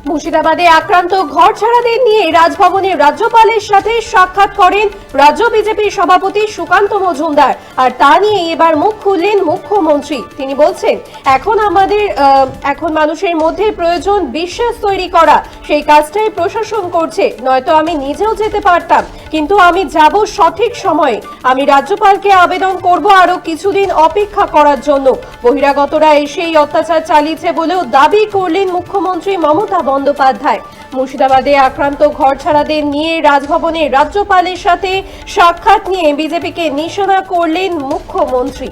মুর্শিদাবাদে আক্রান্ত ঘর ছাড়াদের নিয়ে রাজভবনে রাজ্যপালের সাথে সাক্ষাৎ করেন রাজ্য বিজেপির সভাপতি সুকান্ত মজুমদার। আর তা নিয়ে এবার মুখ খুললেন মুখ্যমন্ত্রী। তিনি বলছেন, এখন মানুষের মধ্যে প্রয়োজন বিশ্বাস তৈরি করা, সেই কাজটাই প্রশাসন করছে। নয়তো আমি নিজেও যেতে পারতাম, কিন্তু আমি যাব সঠিক সময়ে। আমি রাজ্যপালকে আবেদন করব আরো কিছুদিন অপেক্ষা করার জন্য। বহিরাগতরা এসেই অত্যাচার চালিয়েছে বলেও দাবি করলেন মুখ্যমন্ত্রী মমতা বন্দ্যোপাধ্যায়। মুর্শিদাবাদে আক্রান্ত ঘর ছাড়াদের নিয়ে রাজভবনে রাজ্যপালের সাথে সাক্ষাৎ নিয়ে বিজেপিকে নিশানা করলেন মুখ্যমন্ত্রী।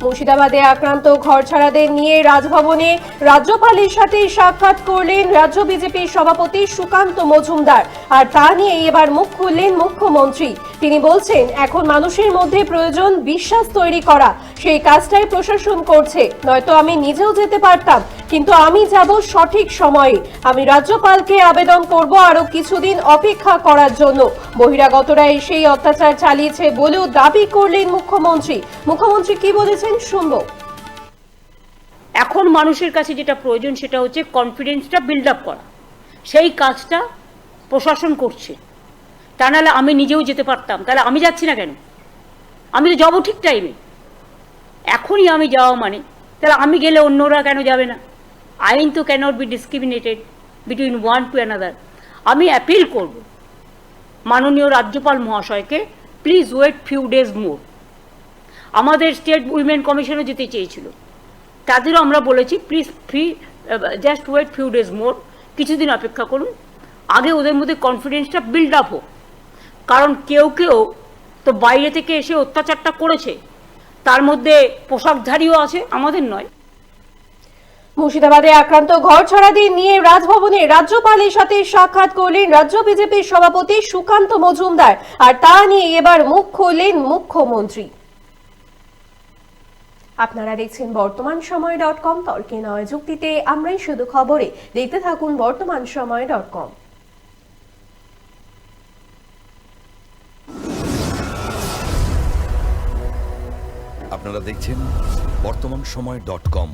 মুর্শিদাবাদে আক্রান্ত ঘর ছাড়াদের নিয়ে রাজভবনে রাজ্যপালের সাথে সাক্ষাৎ করলেন রাজ্য বিজেপির সভাপতি সুকান্ত মজুমদার। আর তা নিয়ে এবার মুখ খুললেন মুখ্যমন্ত্রী। তিনি বলছেন, এখন মানুষের মধ্যে প্রয়োজন বিশ্বাস তৈরি করা, সেই কাজটাই প্রশাসন করছে। নয়তো আমি নিজেও যেতে পারতাম, কিন্তু আমি যাব সঠিক সময়ে। আমি রাজ্যপালকে আবেদন করব আরো কিছুদিন অপেক্ষা করার জন্য। বহিরাগতরা এসেই অত্যাচার চালিয়েছে বলেও দাবি করলেন মুখ্যমন্ত্রী। মুখ্যমন্ত্রী কি বলেছেন শুনবো। এখন মানুষের কাছে যেটা প্রয়োজন সেটা হচ্ছে কনফিডেন্সটা বিল্ড আপ করা, সেই কাজটা প্রশাসন করছে। তা নাহলে আমি নিজেও যেতে পারতাম, তাহলে আমি যাচ্ছি না কেন? আমি তো যাবো ঠিক টাইমে। এখনই আমি যাওয়া মানে তাহলে আমি গেলে অন্যরা কেন যাবে না? আইন তো cannot be discriminated between one to another. আমি অ্যাপিল করব মাননীয় রাজ্যপাল মহাশয়কে, please wait few days more. আমাদের স্টেট উইমেন কমিশনও যেতে চেয়েছিল, তাদেরও আমরা বলেছি please just wait few days more, কিছুদিন অপেক্ষা করুন, আগে ওদের মধ্যে কনফিডেন্সটা বিল্ড আপ হোক। কারণ কেউ কেউ তো বাইরে থেকে এসে অত্যাচারটা করেছে, তার মধ্যে পোশাকধারীও আছে, আমাদের নয়। মুর্শিদাবাদে আক্রান্ত ঘর ছাড়াদের নিয়ে রাজভবনে রাজ্যপালের সাথে সাক্ষাৎ করলেন রাজ্য বিজেপির সভাপতি সুকান্ত মজুমদার। আর তা নিয়ে এবার মুখ খুললেন মুখ্যমন্ত্রী। আপনারা দেখছেন বর্তমানসময়.com, তর্কে নয় যুক্তিতে আমরাই শুধু খবরে। দেখতে থাকুন বর্তমানসময়.com। আপনারা দেখছেন বর্তমানসময়.com।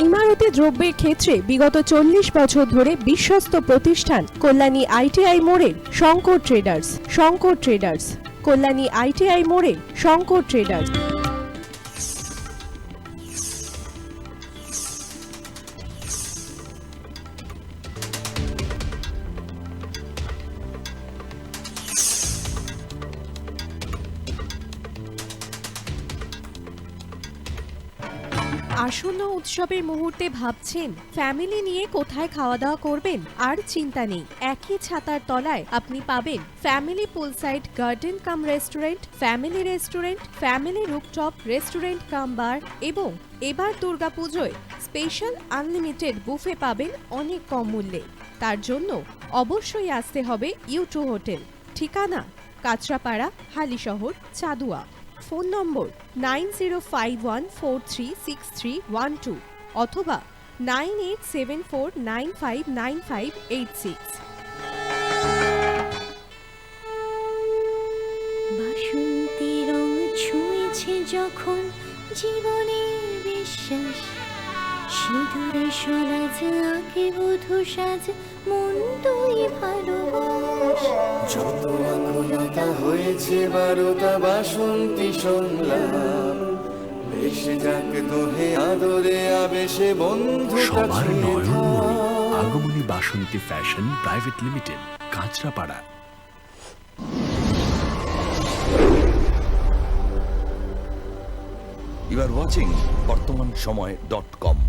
ইমারতি দ্রব্যের ক্ষেত্রে বিগত 40 বছর ধরে বিশ্বস্ত প্রতিষ্ঠান কল্যাণী আইটিআই মোড়ের শঙ্কর ট্রেডার্স। কল্যাণী আইটিআই মোড়ের শঙ্কর ট্রেডার্স। আসন্ন উৎসবের মুহূর্তে ভাবছেন ফ্যামিলি নিয়ে কোথায় খাওয়া দাওয়া করবেন? আর চিন্তা নেই, একই ছাতার তলায় আপনি পাবেন family poolside garden cum restaurant, family rooftop restaurant cum bar এবং এবার দুর্গাপুজোয় স্পেশাল আনলিমিটেড বুফে পাবেন অনেক কম মূল্যে। তার জন্য অবশ্যই আসতে হবে U2 হোটেল। ঠিকানা কাঁচরাপাড়া, হালিশহর, চাদুয়া। ফোন নম্বর 9051436312 অথবা 9874959586। বাসন্তী রং ছুঁয়েছে যখন জীবনের বিশ্বাস, সিঁদুরে সরাজ আঁকে বধূ সাজ, মন তুই ভালোবাস। যত আকুলতা হয়েছে বারোটা বাসন্তী সংলাপ, ভেসে যাক দোহে আদরে আবেশে বন্ধু। সবার নয়নমণি Agomoni Basanti fashion private limited, Kanchrapara. You are watching Bartaman Samay .com।